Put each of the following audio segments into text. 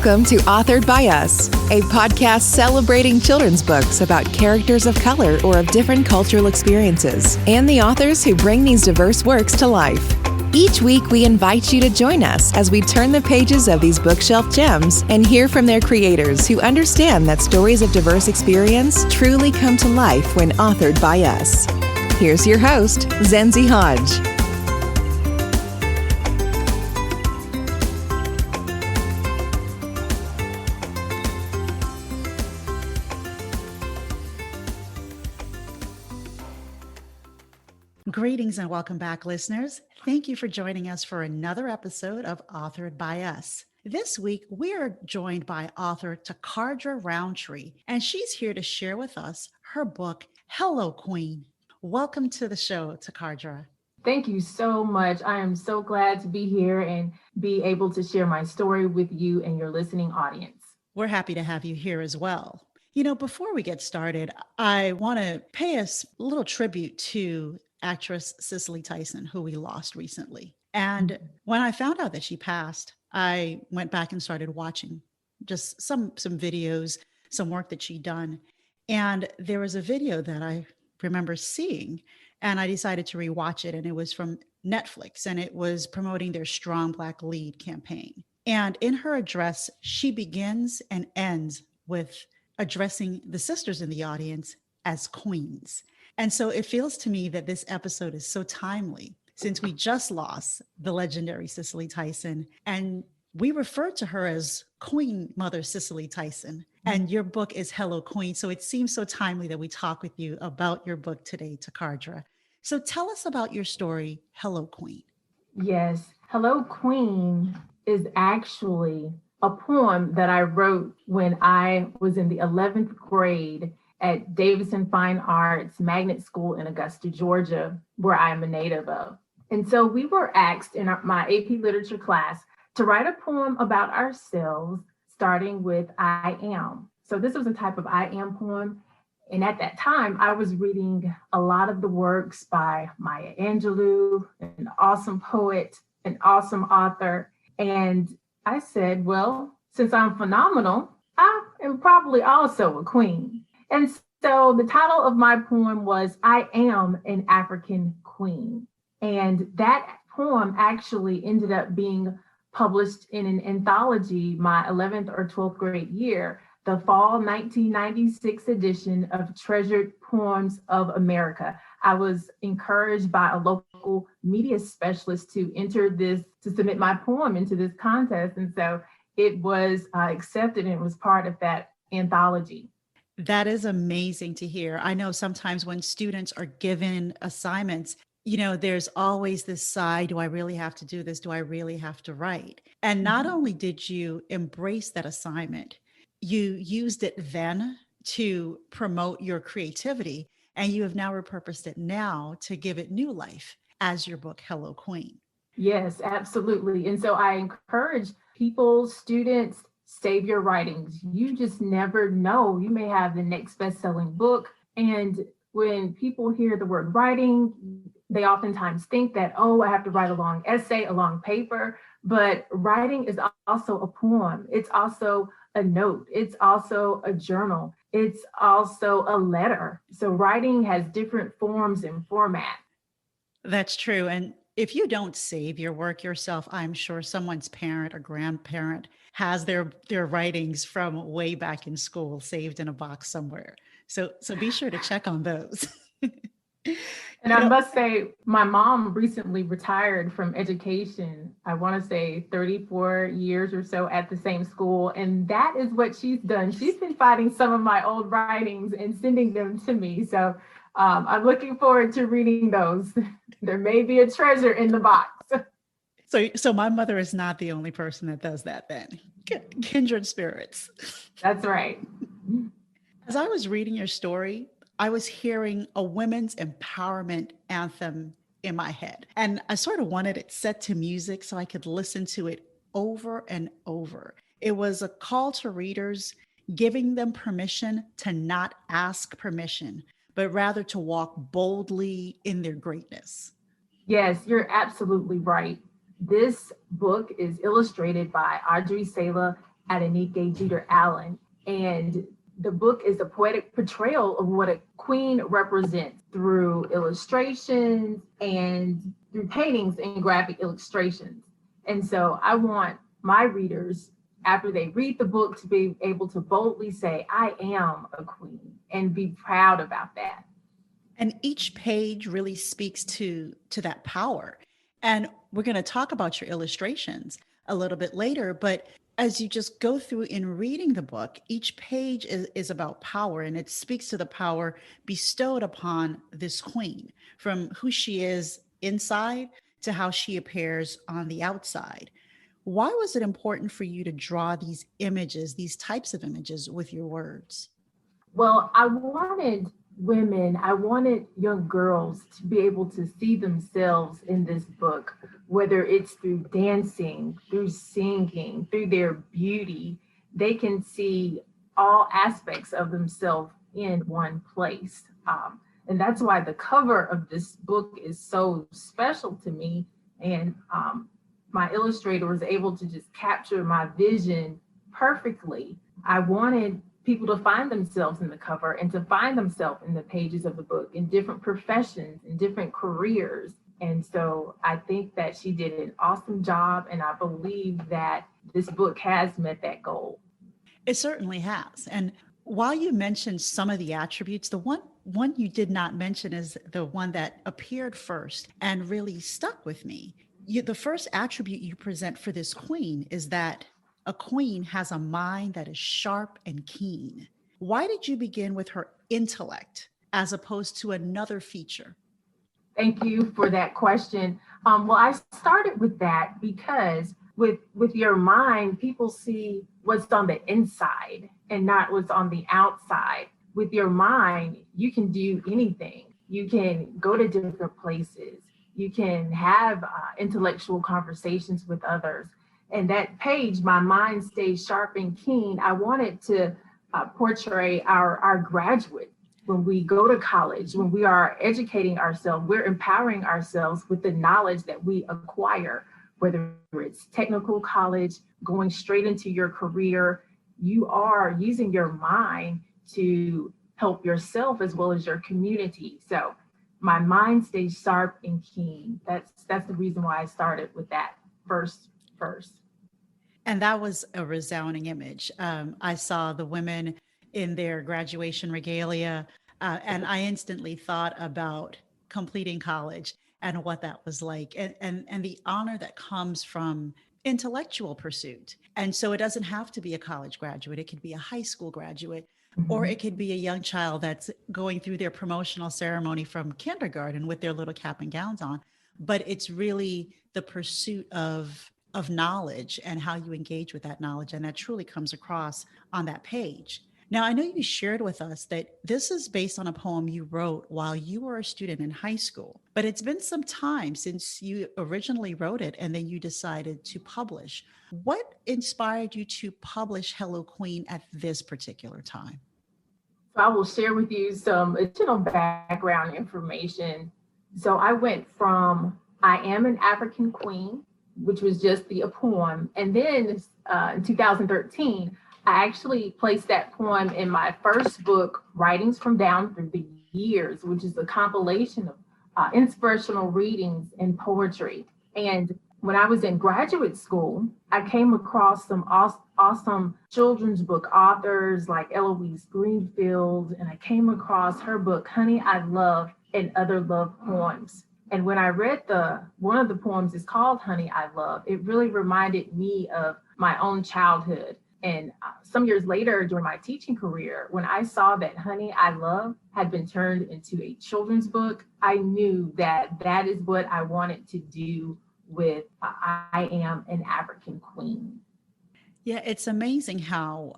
Welcome to Authored by Us, a podcast celebrating children's books about characters of color or of different cultural experiences, and the authors who bring these diverse works to life. Each week, we invite you to join us as we turn the pages of these bookshelf gems and hear from their creators who understand that stories of diverse experience truly come to life when authored by us. Here's your host, Zenzi Hodge. Greetings and welcome back, listeners. Thank you for joining us for another episode of Authored by Us. This week, we are joined by author Tacardra Rountree, and she's here to share with us her book, Hello, Queen. Welcome to the show, Tacardra. Thank you so much. I am so glad to be here and be able to share my story with you and your listening audience. We're happy to have you here as well. You know, before we get started, I want to pay a little tribute to actress Cicely Tyson, who we lost recently. And when I found out that she passed, I went back and started watching just some videos, some work that she'd done. And there was a video that I remember seeing, and I decided to rewatch it. And it was from Netflix, and it was promoting their Strong Black Lead campaign. And in her address, she begins and ends with addressing the sisters in the audience as queens. And so it feels to me that this episode is so timely since we just lost the legendary Cicely Tyson, and we refer to her as Queen Mother Cicely Tyson. And your book is Hello, Queen. So it seems so timely that we talk with you about your book today, Tacardra. So tell us about your story, Hello, Queen. Yes, Hello, Queen is actually a poem that I wrote when I was in the 11th grade at Davidson Fine Arts Magnet School in Augusta, Georgia, where I am a native of. And so we were asked in my AP Literature class to write a poem about ourselves, starting with I am. So this was a type of I am poem. And at that time, I was reading a lot of the works by Maya Angelou, an awesome poet, an awesome author. And I said, well, since I'm phenomenal, I am probably also a queen. And so the title of my poem was I Am an African Queen. And that poem actually ended up being published in an anthology my 11th or 12th grade year, the fall 1996 edition of Treasured Poems of America. I was encouraged by a local media specialist to submit my poem into this contest. And so it was accepted, and it was part of that anthology. That is amazing to hear. I know sometimes when students are given assignments, you know, there's always this side, do I really have to do this? Do I really have to write? And not only did you embrace that assignment, you used it then to promote your creativity, and you have now repurposed it now to give it new life as your book, Hello, Queen. Yes, absolutely. And so I encourage people, students, save your writings. You just never know. You may have the next best-selling book. And when people hear the word writing, they oftentimes think that, oh, I have to write a long essay, a long paper. But writing is also a poem. It's also a note. It's also a journal. It's also a letter. So writing has different forms and formats. That's true. And if you don't save your work yourself, I'm sure someone's parent or grandparent has their writings from way back in school saved in a box somewhere. So be sure to check on those. And I must say, my mom recently retired from education, I want to say 34 years or so at the same school. And that is what she's done. She's been finding some of my old writings and sending them to me. So I'm looking forward to reading those. There may be a treasure in the box. So my mother is not the only person that does that then. Kindred spirits. That's right. As I was reading your story, I was hearing a women's empowerment anthem in my head. And I sort of wanted it set to music so I could listen to it over and over. It was a call to readers, giving them permission to not ask permission, but rather to walk boldly in their greatness. Yes, you're absolutely right. This book is illustrated by Audrey, Sala Adenike Jeter Allen. And the book is a poetic portrayal of what a queen represents through illustrations and through paintings and graphic illustrations. And so I want my readers, after they read the book, to be able to boldly say, I am a queen, and be proud about that. And each page really speaks to that power. And we're going to talk about your illustrations a little bit later, but as you just go through in reading the book, each page is about power, and it speaks to the power bestowed upon this queen, from who she is inside to how she appears on the outside. Why was it important for you to draw these images, these types of images with your words? Well, I wanted young girls to be able to see themselves in this book, whether it's through dancing, through singing, through their beauty. They can see all aspects of themselves in one place. And that's why the cover of this book is so special to me. And my illustrator was able to just capture my vision perfectly. I wanted people to find themselves in the cover and to find themselves in the pages of the book in different professions, in different careers. And so I think that she did an awesome job, and I believe that this book has met that goal. It certainly has. And while you mentioned some of the attributes, the one you did not mention is the one that appeared first and really stuck with me. The first attribute you present for this queen is that a queen has a mind that is sharp and keen. Why did you begin with her intellect as opposed to another feature? Thank you for that question. Well, I started with that because with your mind, people see what's on the inside and not what's on the outside. With your mind, you can do anything. You can go to different places. You can have intellectual conversations with others. And that page, my mind stays sharp and keen. I wanted to portray our graduates. When we go to college, when we are educating ourselves, we're empowering ourselves with the knowledge that we acquire, whether it's technical college, going straight into your career. You are using your mind to help yourself as well as your community. So my mind stays sharp and keen. That's the reason why I started with that first. And that was a resounding image. I saw the women in their graduation regalia, and I instantly thought about completing college and what that was like, and the honor that comes from intellectual pursuit. And so it doesn't have to be a college graduate. It could be a high school graduate, or it could be a young child that's going through their promotional ceremony from kindergarten with their little cap and gowns on. But it's really the pursuit of knowledge and how you engage with that knowledge. And that truly comes across on that page. Now, I know you shared with us that this is based on a poem you wrote while you were a student in high school, but it's been some time since you originally wrote it and then you decided to publish. What inspired you to publish Hello Queen at this particular time? So I will share with you some additional background information. So I went from I Am an African Queen, which was just a poem. And then in 2013, I actually placed that poem in my first book, Writings from Down Through the Years, which is a compilation of inspirational readings and poetry. And when I was in graduate school, I came across some awesome children's book authors like Eloise Greenfield, and I came across her book, Honey, I Love, and Other Love Poems. And when I read one of the poems is called Honey, I Love, it really reminded me of my own childhood. And some years later during my teaching career, when I saw that Honey, I Love had been turned into a children's book, I knew that is what I wanted to do with I Am an African Queen. Yeah, it's amazing how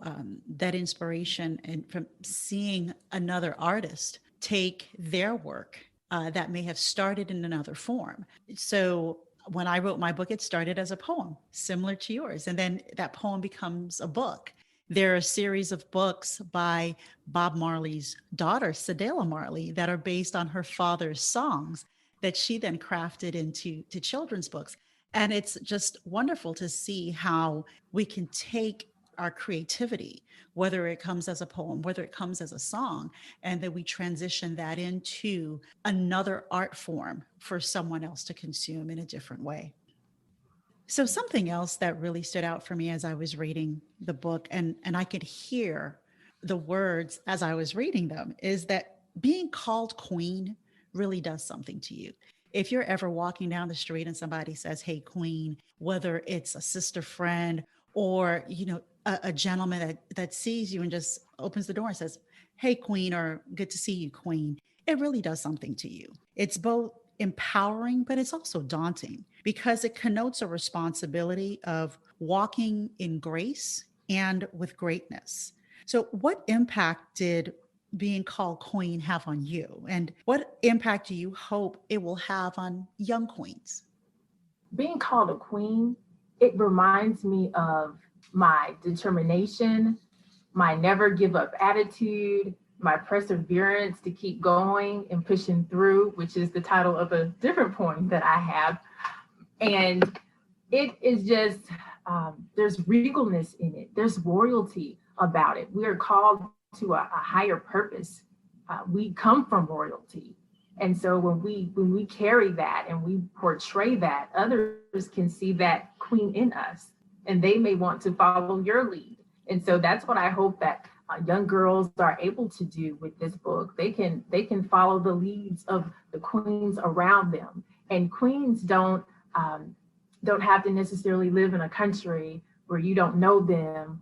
that inspiration and from seeing another artist take their work that may have started in another form. So when I wrote my book, it started as a poem similar to yours. And then that poem becomes a book. There are a series of books by Bob Marley's daughter, Cedella Marley, that are based on her father's songs that she then crafted into children's books. And it's just wonderful to see how we can take our creativity, whether it comes as a poem, whether it comes as a song, and then we transition that into another art form for someone else to consume in a different way. So something else that really stood out for me as I was reading the book, and I could hear the words as I was reading them, is that being called queen really does something to you. If you're ever walking down the street and somebody says, "Hey, queen," whether it's a sister friend or, a gentleman that sees you and just opens the door and says, "Hey, queen," or "Good to see you, queen," it really does something to you. It's both empowering, but it's also daunting because it connotes a responsibility of walking in grace and with greatness. So, what impact did being called queen have on you? And what impact do you hope it will have on young queens? Being called a queen, it reminds me of my determination, my never give up attitude, my perseverance to keep going and pushing through, which is the title of a different poem that I have. And it is just, there's regalness in it. There's royalty about it. We are called to a higher purpose. We come from royalty. And so when we carry that and we portray that, others can see that queen in us, and they may want to follow your lead. And so that's what I hope that young girls are able to do with this book. They can follow the leads of the queens around them. And queens don't have to necessarily live in a country where you don't know them.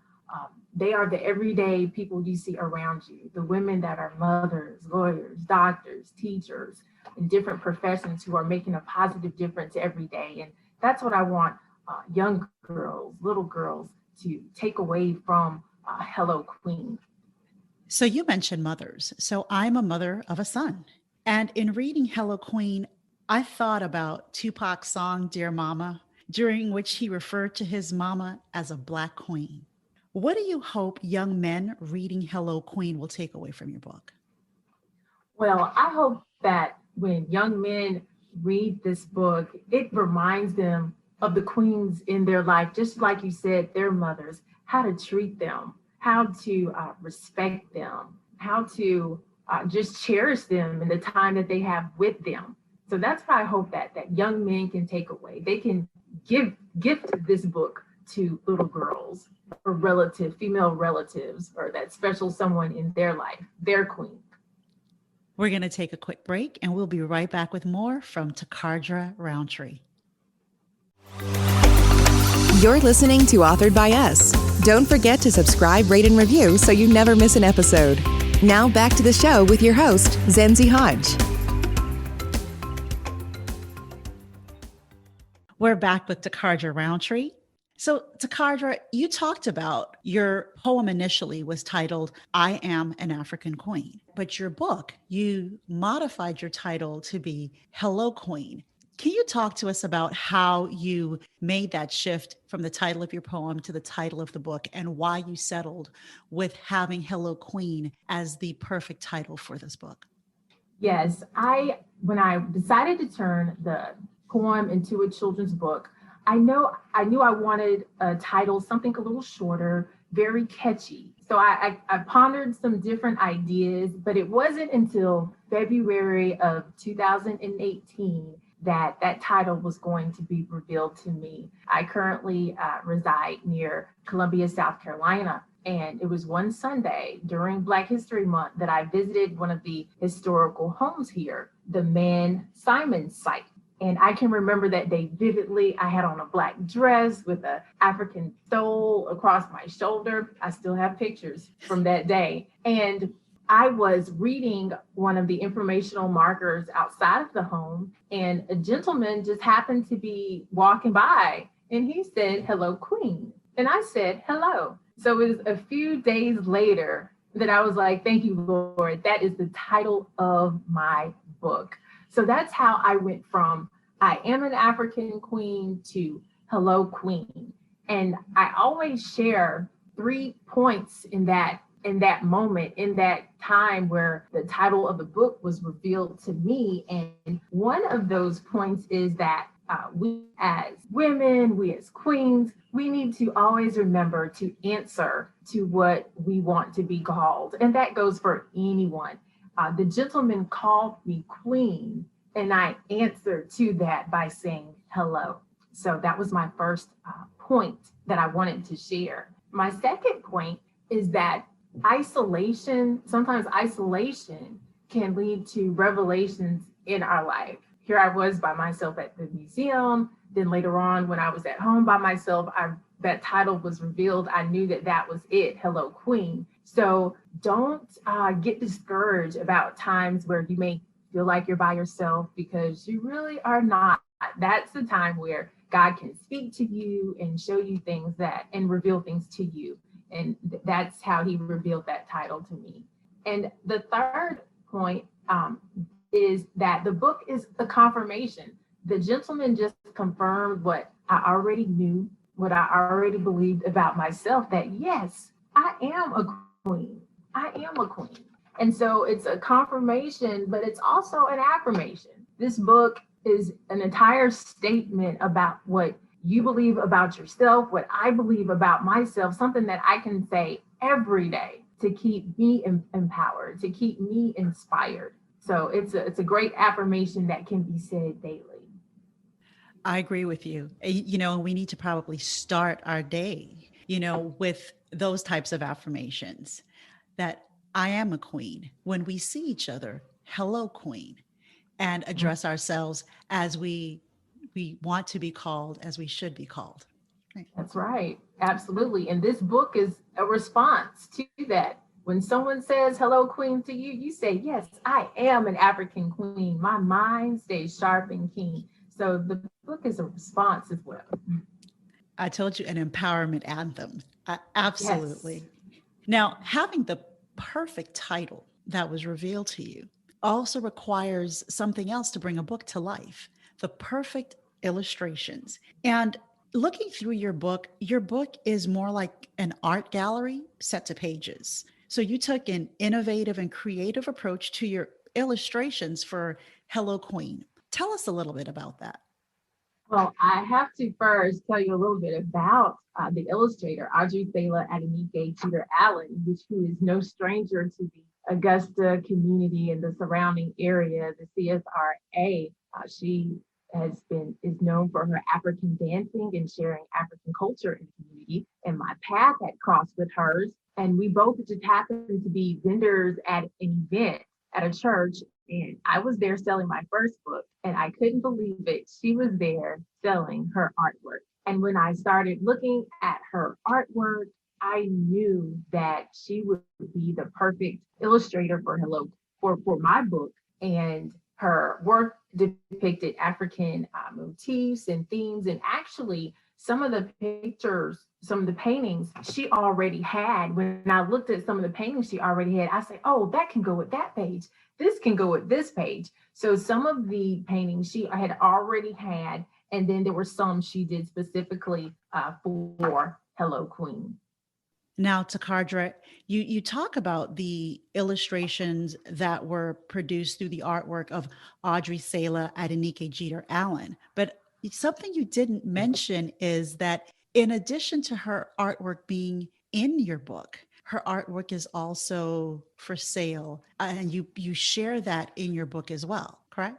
They are the everyday people you see around you, the women that are mothers, lawyers, doctors, teachers, in different professions who are making a positive difference every day. And that's what I want young girls, little girls, to take away from Hello Queen. So you mentioned mothers. So I'm a mother of a son. And in reading Hello Queen, I thought about Tupac's song, Dear Mama, during which he referred to his mama as a Black queen. What do you hope young men reading Hello Queen will take away from your book? Well, I hope that when young men read this book, it reminds them of the queens in their life, just like you said, their mothers, how to treat them, how to respect them, how to just cherish them in the time that they have with them. So that's what I hope that young men can take away. They can gift this book to little girls or female relatives, or that special someone in their life, their queen. We're going to take a quick break and we'll be right back with more from Tacardra Rountree. You're listening to Authored by Us. Don't forget to subscribe, rate, and review so you never miss an episode. Now back to the show with your host, Zenzi Hodge. We're back with Tacardra Rountree. So Tacardra, you talked about your poem initially was titled, I Am an African Queen, but your book, you modified your title to be Hello Queen. Can you talk to us about how you made that shift from the title of your poem to the title of the book and why you settled with having Hello Queen as the perfect title for this book? Yes, when I decided to turn the poem into a children's book, I knew I wanted a title, something a little shorter, very catchy. So I pondered some different ideas, but it wasn't until February of 2018 that title was going to be revealed to me. I currently reside near Columbia, South Carolina. And it was one Sunday during Black History Month that I visited one of the historical homes here, the Man Simon site. And I can remember that day vividly. I had on a black dress with an African stole across my shoulder. I still have pictures from that day. And I was reading one of the informational markers outside of the home, and a gentleman just happened to be walking by, and he said, "Hello, Queen." And I said, "Hello." So it was a few days later that I was like, "Thank you, Lord. That is the title of my book." So that's how I went from I Am an African Queen to Hello Queen. And I always share 3 points in that moment, in that time where the title of the book was revealed to me. And one of those points is that we as women, we as queens, we need to always remember to answer to what we want to be called. And that goes for anyone. The gentleman called me queen, and I answered to that by saying hello. So that was my first point that I wanted to share. My second point is that sometimes isolation can lead to revelations in our life. Here I was by myself at the museum. Then later on, when I was at home by myself, that title was revealed. I knew that was it, Hello Queen. So don't get discouraged about times where you may feel like you're by yourself, because you really are not. That's the time where God can speak to you and show you things and reveal things to you. And that's how he revealed that title to me. And the third point is that the book is a confirmation. The gentleman just confirmed what I already knew, what I already believed about myself, that yes, I am a queen. I am a queen. And so it's a confirmation, but it's also an affirmation. This book is an entire statement about what you believe about yourself, what I believe about myself, something that I can say every day to keep me empowered, to keep me inspired. So it's a great affirmation that can be said daily. I agree with you. We need to probably start our day, with those types of affirmations, that I am a queen. When we see each other, hello, queen, and address ourselves as we want to be called, as we should be called. Right. That's right. Absolutely. And this book is a response to that. When someone says hello, queen, to you, you say, yes, I am an African queen. My mind stays sharp and keen. So the book is a response as well. I told you, an empowerment anthem. Absolutely. Yes. Now, having the perfect title that was revealed to you also requires something else to bring a book to life: the perfect illustrations. And looking through your book is more like an art gallery set to pages. So you took an innovative and creative approach to your illustrations for Hello Queen. Tell us a little bit about that. Well, I have to first tell you a little bit about the illustrator, Audrey Sala Adenike Jeter Allen, who is no stranger to the Augusta community and the surrounding area, the CSRA. She is known for her African dancing and sharing African culture in the community. And my path had crossed with hers, and we both just happened to be vendors at an event at a church. And I was there selling my first book, and I couldn't believe it. She was there selling her artwork. And when I started looking at her artwork, I knew that she would be the perfect illustrator for my book. And her work depicted African motifs and themes. And actually, some of the pictures, some of the paintings she already had. When I looked at some of the paintings she already had, I said, oh, that can go with that page. This can go with this page. So some of the paintings she had already had, and then there were some she did specifically for Hello Queen. Now, Tacardra, you talk about the illustrations that were produced through the artwork of Audrey Sala Adenike Jeter Allen, but something you didn't mention is that in addition to her artwork being in your book, her artwork is also for sale, and you share that in your book as well, correct?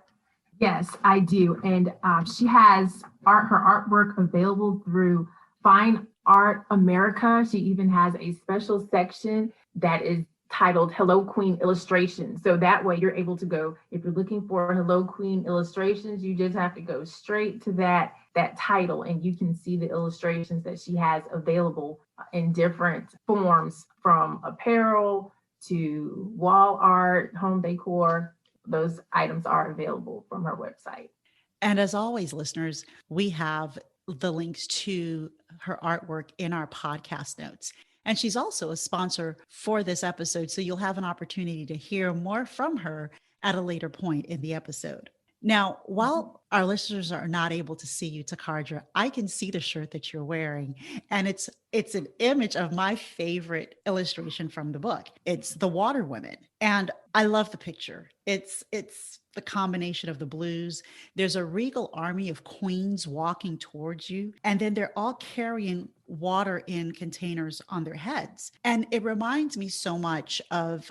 Yes, I do. And she has her artwork available through Fine Art America. She even has a special section that is titled Hello Queen Illustrations. So that way you're able to go, if you're looking for Hello Queen Illustrations, you just have to go straight to that title, and you can see the illustrations that she has available in different forms, from apparel to wall art, home decor. Those items are available from her website. And as always, listeners, we have the links to her artwork in our podcast notes. And she's also a sponsor for this episode, so you'll have an opportunity to hear more from her at a later point in the episode. Now, while our listeners are not able to see you, Tacardra, I can see the shirt that you're wearing, and it's an image of my favorite illustration from the book. It's the Water Women, and I love the picture. It's the combination of the blues. There's a regal army of queens walking towards you, and then they're all carrying water in containers on their heads. And it reminds me so much of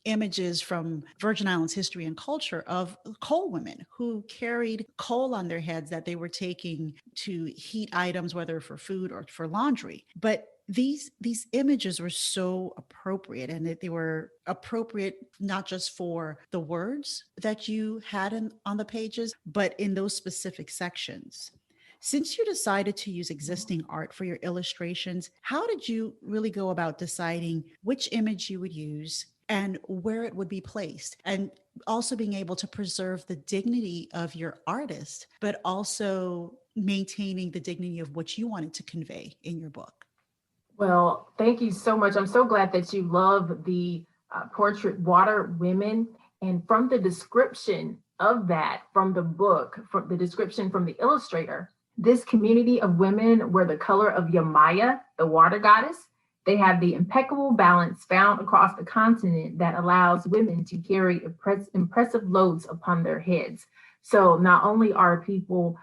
images from Virgin Islands history and culture of coal women who carried coal on their heads that they were taking to heat items, whether for food or for laundry. But these images were so appropriate, and that they were appropriate not just for the words that you had on the pages, but in those specific sections. Since you decided to use existing art for your illustrations, how did you really go about deciding which image you would use and where it would be placed? And also being able to preserve the dignity of your artist, but also maintaining the dignity of what you wanted to convey in your book. Well, thank you so much. I'm so glad that you love the portrait Water Women. And from the description of that, from the book, from the description from the illustrator, this community of women were the color of Yamaya, the water goddess. They have the impeccable balance found across the continent that allows women to carry impressive loads upon their heads. So not only are people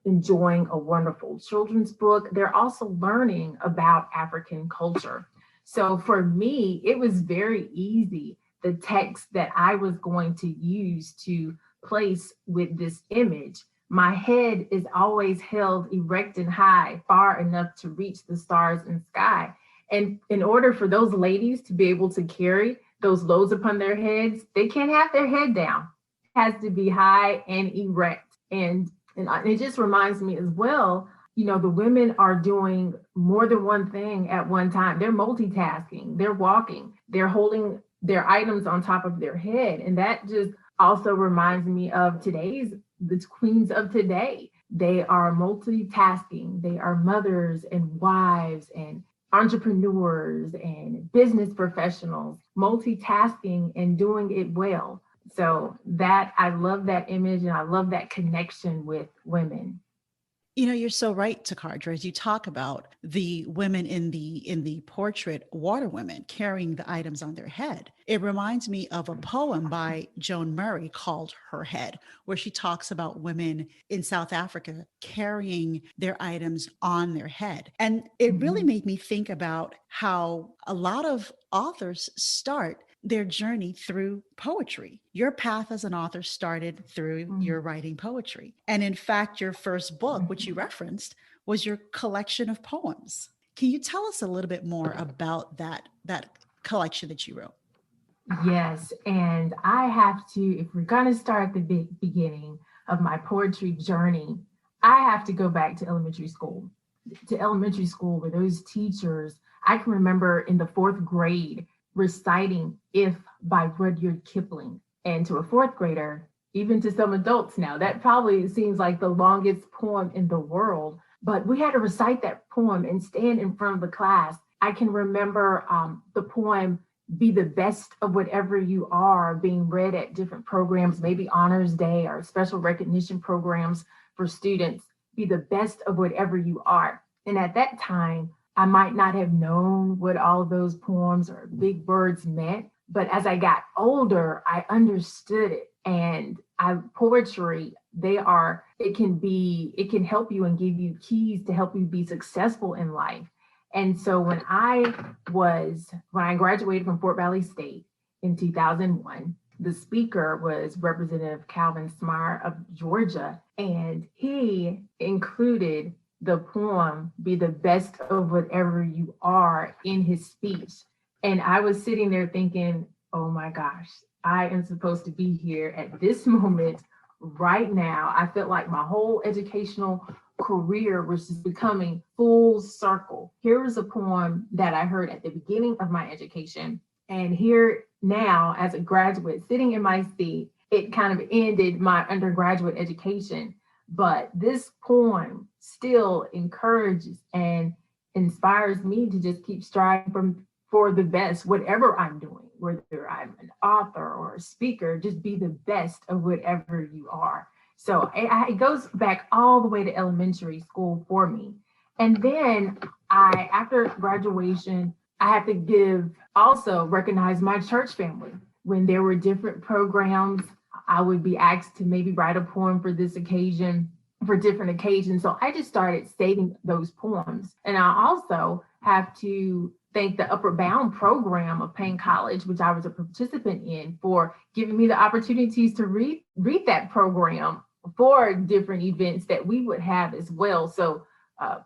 enjoying a wonderful children's book, they're also learning about African culture. So for me, it was very easy, the text that I was going to use to place with this image. My head is always held erect and high, far enough to reach the stars and sky. And in order for those ladies to be able to carry those loads upon their heads, they can't have their head down. It has to be high and erect. And it just reminds me as well, the women are doing more than one thing at one time. They're multitasking, they're walking, they're holding their items on top of their head. And that just also reminds me of the queens of today. They are multitasking. They are mothers and wives and entrepreneurs and business professionals, multitasking and doing it well. So I love that image, and I love that connection with women. You're so right, Tacardra, as you talk about the women in the portrait Water Women carrying the items on their head. It reminds me of a poem by Joan Murray called Her Head, where she talks about women in South Africa carrying their items on their head. And it really made me think about how a lot of authors start their journey through poetry. Your path as an author started through your writing poetry. And in fact, your first book, which you referenced, was your collection of poems. Can you tell us a little bit more about that collection that you wrote? Yes, and I have to, if we're going to start at the beginning of my poetry journey, I have to go back to elementary school where those teachers, I can remember in the 4th grade, reciting If by Rudyard Kipling. And to a 4th grader, even to some adults now, that probably seems like the longest poem in the world, but we had to recite that poem and stand in front of the class. I can remember the poem Be the Best of Whatever You Are being read at different programs, maybe Honors Day or special recognition programs for students. Be the best of whatever you are. And at that time, I might not have known what all of those poems or big words meant, but as I got older, I understood it. And poetry, it can help you and give you keys to help you be successful in life. And so when I graduated from Fort Valley State in 2001, the speaker was Representative Calvin Smyre of Georgia, and he included the poem Be the Best of Whatever You Are in his speech. And I was sitting there thinking, oh my gosh, I am supposed to be here at this moment right now. I felt like my whole educational career was just becoming full circle. Here was a poem that I heard at the beginning of my education. And here now, as a graduate sitting in my seat, it kind of ended my undergraduate education. But this poem still encourages and inspires me to just keep striving for the best, whatever I'm doing, whether I'm an author or a speaker, just be the best of whatever you are. So it goes back all the way to elementary school for me. And then after graduation, I have to recognize my church family when there were different programs I would be asked to maybe write a poem for this occasion, for different occasions. So I just started saving those poems. And I also have to thank the Upward Bound program of Payne College, which I was a participant in, for giving me the opportunities to read that program for different events that we would have as well. So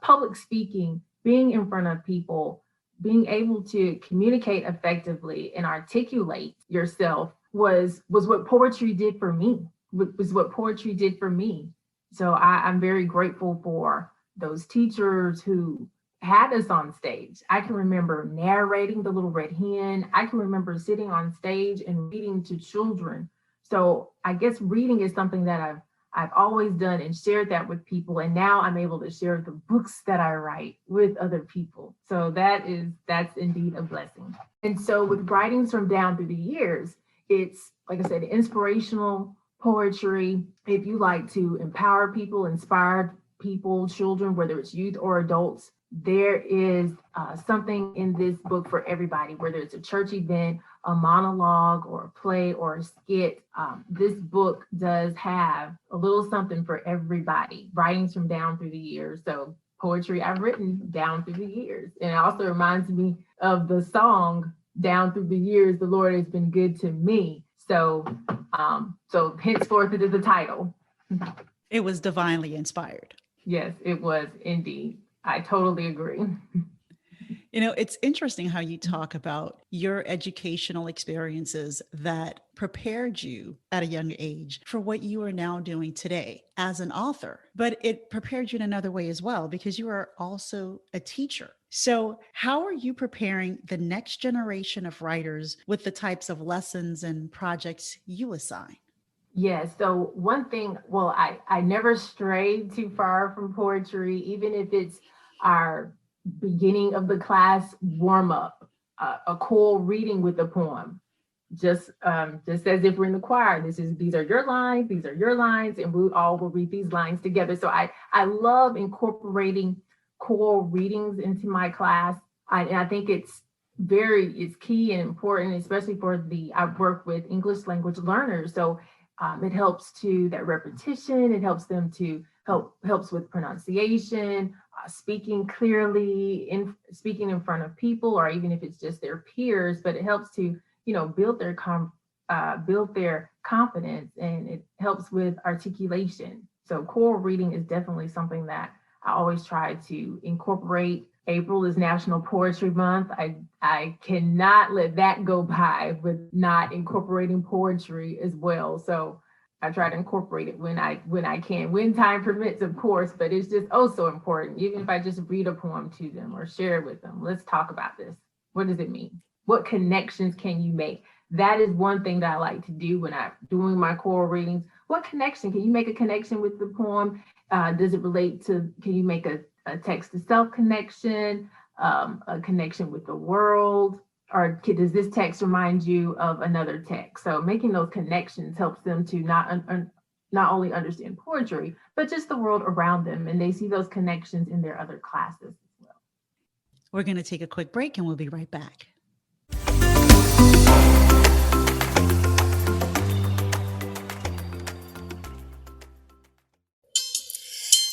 public speaking, being in front of people, being able to communicate effectively and articulate yourself was what poetry did for me, was what poetry did for me. So I'm very grateful for those teachers who had us on stage. I can remember narrating The Little Red Hen. I can remember sitting on stage and reading to children. So I guess reading is something that I've always done and shared that with people. And now I'm able to share the books that I write with other people. So that's indeed a blessing. And so with writings from down through the years, it's, like I said, inspirational poetry. If you like to empower people, inspire people, children, whether it's youth or adults, there is something in this book for everybody, whether it's a church event, a monologue, or a play, or a skit. This book does have a little something for everybody, writings from down through the years. So poetry I've written down through the years. And it also reminds me of the song, Down Through the Years, the Lord Has Been Good to Me. So henceforth it is the title. It was divinely inspired. Yes, it was indeed. I totally agree. You know, it's interesting how you talk about your educational experiences that prepared you at a young age for what you are now doing today as an author, but it prepared you in another way as well, because you are also a teacher. So how are you preparing the next generation of writers with the types of lessons and projects you assign? Yes. So one thing, well, I never strayed too far from poetry, even if it's our beginning of the class warm up, a choral reading with a poem, just as if we're in the choir. These are your lines, these are your lines, and we all will read these lines together. So I love incorporating choral readings into my class. And I think it's key and important, especially for I work with English language learners. So it helps to that repetition. It helps them to helps with pronunciation, speaking clearly, speaking in front of people, or even if it's just their peers. But it helps to build their confidence, and it helps with articulation. So choral reading is definitely something that I always try to incorporate. April is National Poetry Month. I cannot let that go by with not incorporating poetry as well. So I try to incorporate it when I can, when time permits, of course, but it's just so important. Even if I just read a poem to them or share it with them, let's talk about this. What does it mean? What connections can you make? That is one thing that I like to do when I'm doing my choral readings. What connection? Can you make a connection with the poem? Does it relate to, can you make a text to self connection, a connection with the world? Or does this text remind you of another text? So making those connections helps them to not only understand poetry, but just the world around them. And they see those connections in their other classes as well. We're going to take a quick break and we'll be right back.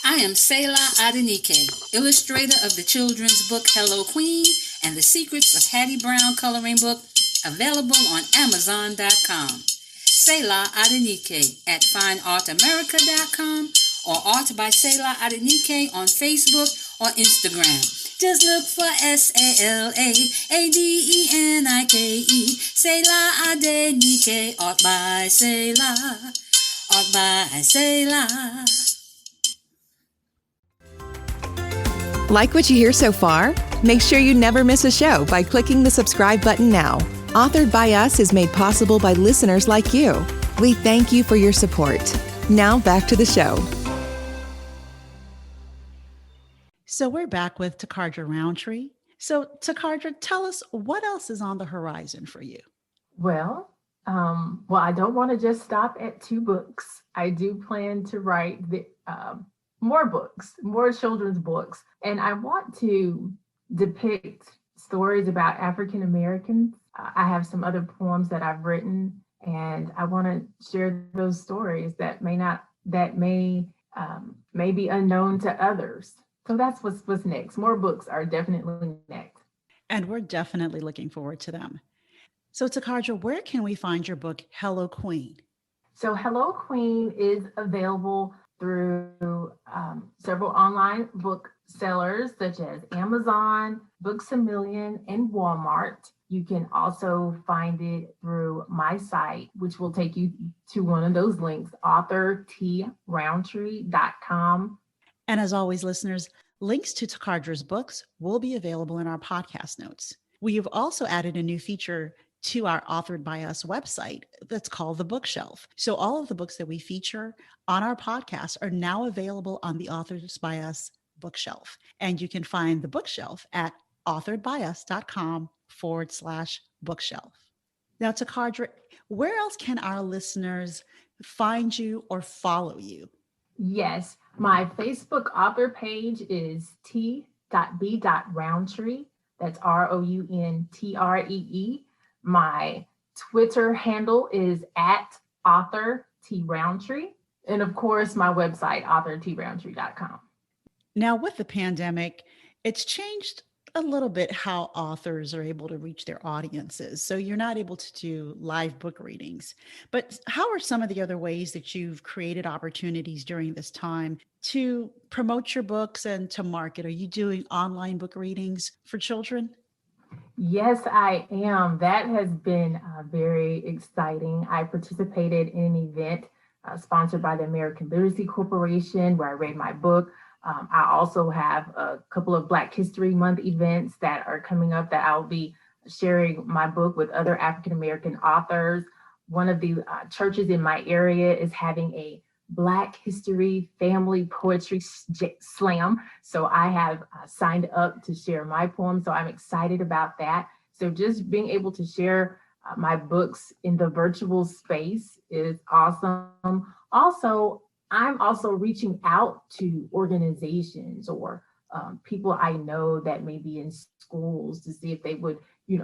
I am Sala Adenike, illustrator of the children's book Hello Queen and the Secrets of Hattie Brown coloring book, available on Amazon.com. Sala Adenike at fineartamerica.com or Art by Sala Adenike on Facebook or Instagram. Just look for SalaAdenike, Sala Adenike, Art by Sala, Art by Sala. Like what you hear so far? Make sure you never miss a show by clicking the subscribe button now. Authored by Us is made possible by listeners like you. We thank you for your support. Now back to the show. So we're back with Tacardra Rountree. So Tacardra, tell us what else is on the horizon for you? Well, I don't want to just stop at 2 books. I do plan to write more books, more children's books. And I want to depict stories about African Americans. I have some other poems that I've written And I want to share those stories that may be unknown to others. So that's what's next. More books are definitely next. And we're definitely looking forward to them. So, Tacardra, where can we find your book, Hello Queen? So Hello Queen is available through several online booksellers such as Amazon, Books A Million, and Walmart. You can also find it through my site, which will take you to one of those links, authortrountree.com. And as always, listeners, links to Tacardra's books will be available in our podcast notes. We have also added a new feature to our Authored by Us website that's called the Bookshelf. So all of the books that we feature on our podcast are now available on the Authored by Us bookshelf. And you can find the bookshelf at authoredbyus.com/bookshelf. Now, Tacardra, where else can our listeners find you or follow you? Yes, my Facebook author page is t.b.rountree. That's ROUNTREE. My Twitter handle is at author T Rountree. And of course, my website, authortrountree.com. Now, with the pandemic, it's changed a little bit how authors are able to reach their audiences. So you're not able to do live book readings. But how are some of the other ways that you've created opportunities during this time to promote your books and to market? Are you doing online book readings for children? Yes, I am. That has been very exciting. I participated in an event sponsored by the American Literacy Corporation where I read my book. I also have a couple of Black History Month events that are coming up that I'll be sharing my book with other African American authors. One of the churches in my area is having a Black History Family Poetry Slam. So I have signed up to share my poem. So I'm excited about that. So just being able to share my books in the virtual space is awesome. Also, I'm also reaching out to organizations or people I know that may be in schools to see if they would,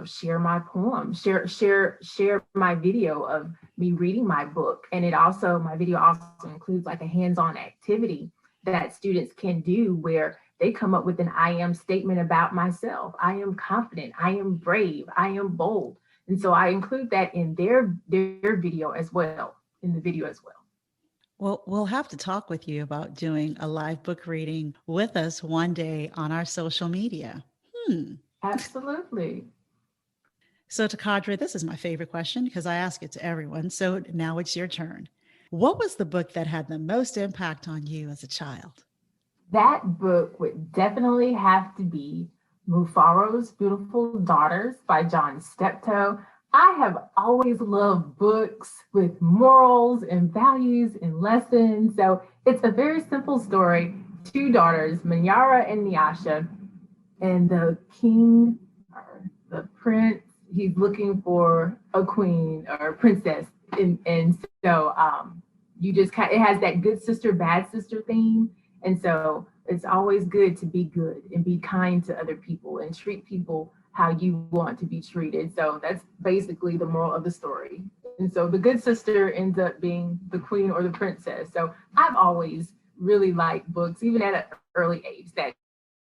share my poem, share my video of me reading my book. And my video also includes like a hands-on activity that students can do where they come up with an I am statement about myself. I am confident, I am brave, I am bold. And so I include that in their video as well, in the video as well. Well, we'll have to talk with you about doing a live book reading with us one day on our social media. Absolutely. So, Tacardra, this is my favorite question because I ask it to everyone. So now it's your turn. What was the book that had the most impact on you as a child? That book would definitely have to be Mufaro's Beautiful Daughters by John Steptoe. I have always loved books with morals and values and lessons. So it's a very simple story. Two daughters, Manyara and Nyasha, and the king or the prince, he's looking for a queen or a princess. And so you just it has that good sister, bad sister theme. And so it's always good to be good and be kind to other people and treat people how you want to be treated. So that's basically the moral of the story. And so the good sister ends up being the queen or the princess. So I've always really liked books, even at an early age, that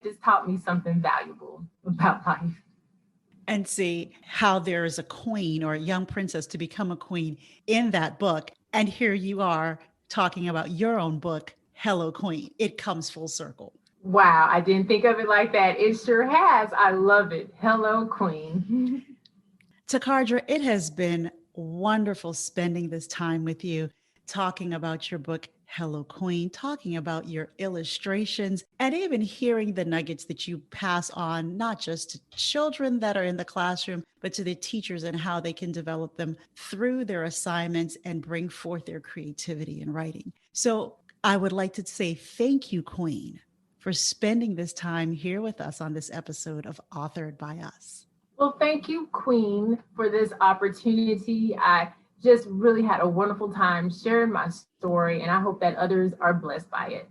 just taught me something valuable about life. And see how there is a queen or a young princess to become a queen in that book. And here you are talking about your own book, Hello Queen. It comes full circle. Wow, I didn't think of it like that. It sure has. I love it. Hello, Queen. Tacardra, it has been wonderful spending this time with you, talking about your book, Hello Queen, talking about your illustrations, and even hearing the nuggets that you pass on, not just to children that are in the classroom, but to the teachers and how they can develop them through their assignments and bring forth their creativity in writing. So I would like to say thank you, Queen, for spending this time here with us on this episode of Authored by Us. Well, thank you, Queen, for this opportunity. I just really had a wonderful time sharing my story, and I hope that others are blessed by it.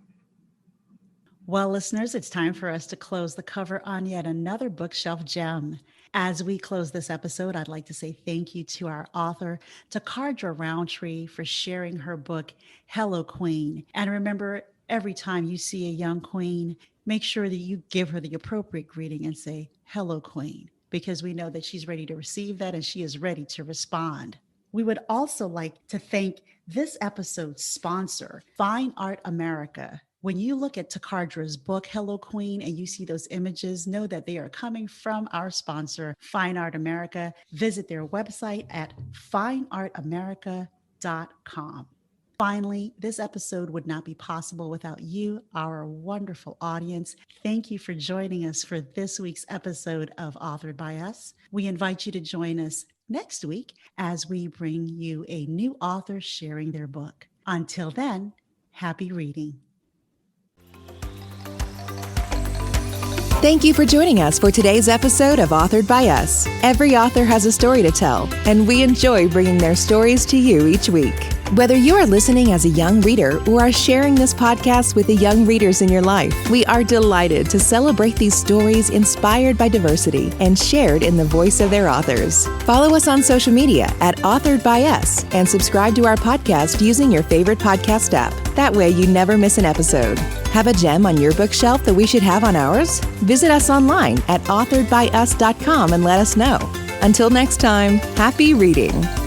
Well, listeners, it's time for us to close the cover on yet another bookshelf gem. As we close this episode, I'd like to say thank you to our author, Tacardra Rountree, for sharing her book, Hello Queen. And remember, every time you see a young queen, make sure that you give her the appropriate greeting and say, Hello Queen, because we know that she's ready to receive that and she is ready to respond. We would also like to thank this episode's sponsor, Fine Art America. When you look at Tacardra's book, Hello Queen, and you see those images, know that they are coming from our sponsor, Fine Art America. Visit their website at fineartamerica.com. Finally, this episode would not be possible without you, our wonderful audience. Thank you for joining us for this week's episode of Authored by Us. We invite you to join us next week as we bring you a new author sharing their book. Until then, happy reading. Thank you for joining us for today's episode of Authored by Us. Every author has a story to tell, and we enjoy bringing their stories to you each week. Whether you are listening as a young reader or are sharing this podcast with the young readers in your life, we are delighted to celebrate these stories inspired by diversity and shared in the voice of their authors. Follow us on social media at Authored by Us and subscribe to our podcast using your favorite podcast app. That way you never miss an episode. Have a gem on your bookshelf that we should have on ours? Visit us online at authoredbyus.com and let us know. Until next time, happy reading.